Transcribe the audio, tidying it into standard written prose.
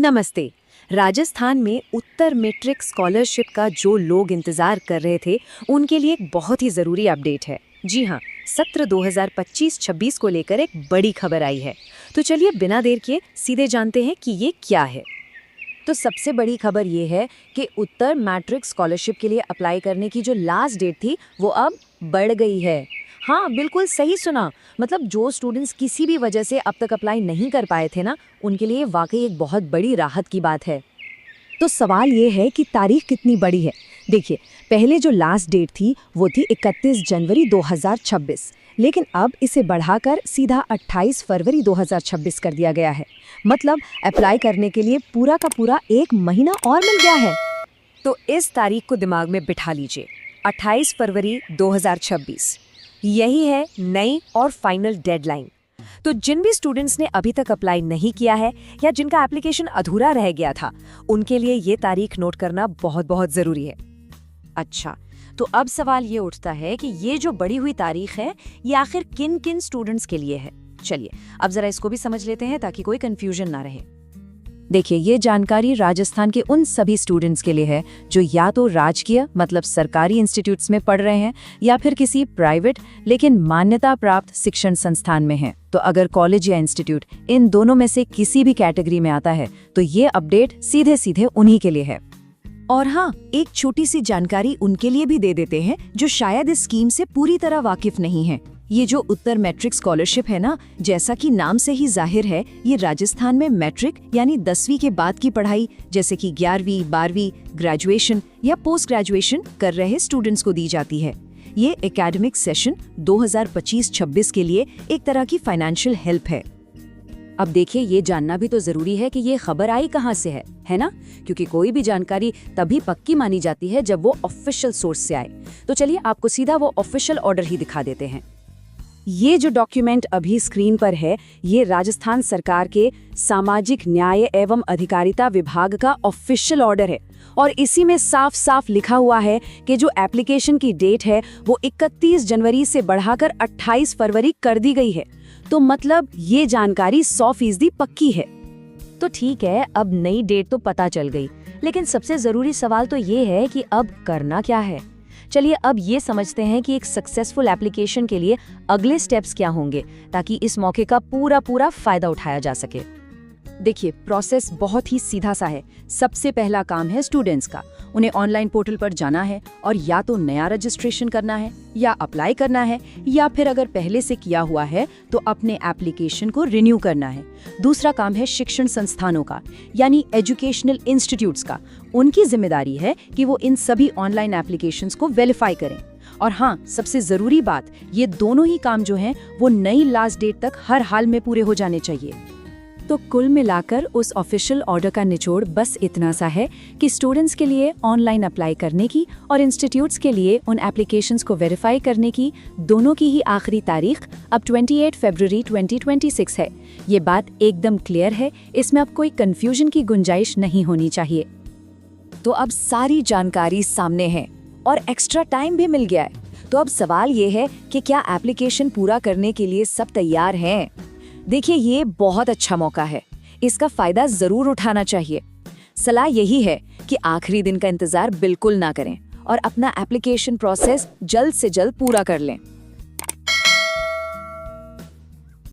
नमस्ते। राजस्थान में उत्तर matric scholarship का जो लोग इंतजार कर रहे थे, उनके लिए एक बहुत ही ज़रूरी अपडेट है। जी हाँ, सत्र 2025-26 को लेकर एक बड़ी खबर आई है। तो चलिए बिना देर किए सीधे जानते हैं कि ये क्या है। तो सबसे बड़ी खबर ये है कि उत्तर मैट्रिक स्कॉलरशिप के लिए अप्लाई करने की जो लास्ट डेट थी, वो अब बढ़ गई है। हाँ, बिल्कुल सही सुना। मतलब जो स्टूडेंट्स किसी भी वजह से अब तक अप्लाई नहीं कर पाए थे ना, उनके लिए वाकई एक बहुत बड़ी राहत की बात है। तो सवाल ये है कि तारीख कितनी बड़ी है। देखिए, पहले जो लास्ट डेट थी वो थी 31 जनवरी 2026, लेकिन अब इसे बढ़ाकर सीधा 28 फरवरी 2026 कर दिया गया है। मतलब अप्लाई करने के लिए पूरा का पूरा एक महीना और मिल गया है। तो इस तारीख को दिमाग में बिठा लीजिए, 28 फरवरी 2026। यही है नई और फाइनल डेडलाइन। तो जिन भी स्टूडेंट्स ने अभी तक अप्लाई नहीं किया है या जिनका एप्लीकेशन अधूरा रह गया था, उनके लिए ये तारीख नोट करना बहुत बहुत ज़रूरी है। अच्छा, तो अब सवाल ये उठता है कि ये जो बढ़ी हुई तारीख है, ये आखिर किन किन स्टूडेंट्स के लिए है। चलिए अब ज़रा इसको भी समझ लेते हैं ताकि कोई कन्फ्यूजन ना रहे। देखिए, ये जानकारी राजस्थान के उन सभी स्टूडेंट्स के लिए है जो या तो राजकीय मतलब सरकारी इंस्टीट्यूट्स में पढ़ रहे हैं या फिर किसी प्राइवेट लेकिन मान्यता प्राप्त शिक्षण संस्थान में हैं। तो अगर कॉलेज या इंस्टीट्यूट इन दोनों में से किसी भी कैटेगरी में आता है तो ये अपडेट सीधे सीधे उन्हीं के लिए है। और हाँ, एक छोटी सी जानकारी उनके लिए भी दे देते हैं जो शायद इस स्कीम से पूरी तरह वाकिफ नहीं है। ये जो उत्तर मैट्रिक स्कॉलरशिप है ना, जैसा कि नाम से ही जाहिर है, ये राजस्थान में मैट्रिक यानी 10वीं के बाद की पढ़ाई जैसे कि 11वीं, 12वीं, ग्रेजुएशन या पोस्ट ग्रेजुएशन कर रहे स्टूडेंट्स को दी जाती है। ये एकेडमिक सेशन 2025-26 के लिए एक तरह की फाइनेंशियल हेल्प है। अब देखिए, ये जानना भी तो जरूरी है कि ये खबर आई कहाँ से है ना? क्योंकि कोई भी जानकारी तभी पक्की मानी जाती है जब वो ऑफिशियल सोर्स से आए। तो चलिए आपको सीधा वो ऑफिशियल ऑर्डर ही दिखा देते हैं। ये जो डॉक्यूमेंट अभी स्क्रीन पर है, ये राजस्थान सरकार के सामाजिक न्याय एवं अधिकारिता विभाग का ऑफिशियल ऑर्डर है और इसी में साफ साफ लिखा हुआ है कि जो एप्लीकेशन की डेट है वो 31 जनवरी से बढ़ाकर 28 फरवरी कर दी गई है। तो मतलब ये जानकारी 100% पक्की है। तो ठीक है, अब नई डेट तो पता चल गई, लेकिन सबसे जरूरी सवाल तो ये है कि अब करना क्या है। चलिए अब ये समझते हैं कि एक सक्सेसफुल एप्लीकेशन के लिए अगले स्टेप्स क्या होंगे ताकि इस मौके का पूरा फायदा उठाया जा सके। देखिए, प्रोसेस बहुत ही सीधा सा है। सबसे पहला काम है स्टूडेंट्स का। उन्हें ऑनलाइन पोर्टल पर जाना है और या तो नया रजिस्ट्रेशन करना है या अप्लाई करना है, या फिर अगर पहले से किया हुआ है तो अपने एप्लीकेशन को रिन्यू करना है। दूसरा काम है शिक्षण संस्थानों का, यानी एजुकेशनल इंस्टीट्यूट्स का। उनकी जिम्मेदारी है कि वो इन सभी ऑनलाइन एप्लीकेशंस को वेरीफाई करें। और हाँ, सबसे ज़रूरी बात, ये दोनों ही काम जो हैं वो नई लास्ट डेट तक हर हाल में पूरे हो जाने चाहिए। तो कुल मिलाकर उस ऑफिशियल ऑर्डर का निचोड़ बस इतना सा है कि स्टूडेंट्स के लिए ऑनलाइन अप्लाई करने की और इंस्टीट्यूट्स के लिए उन एप्लीकेशंस को वेरीफाई करने की दोनों की ही आखिरी तारीख अब 28 फरवरी 2026 है। ये बात एकदम क्लियर है, इसमें अब कोई कंफ्यूजन की गुंजाइश नहीं होनी चाहिए। तो अब सारी जानकारी सामने है और एक्स्ट्रा टाइम भी मिल गया है। तो अब सवाल ये है कि क्या एप्लीकेशन पूरा करने के लिए सब तैयार हैं? देखिए, ये बहुत अच्छा मौका है, इसका फायदा जरूर उठाना चाहिए। सलाह यही है कि आखिरी दिन का इंतजार बिल्कुल ना करें और अपना एप्लीकेशन प्रोसेस जल्द से जल्द पूरा कर लें।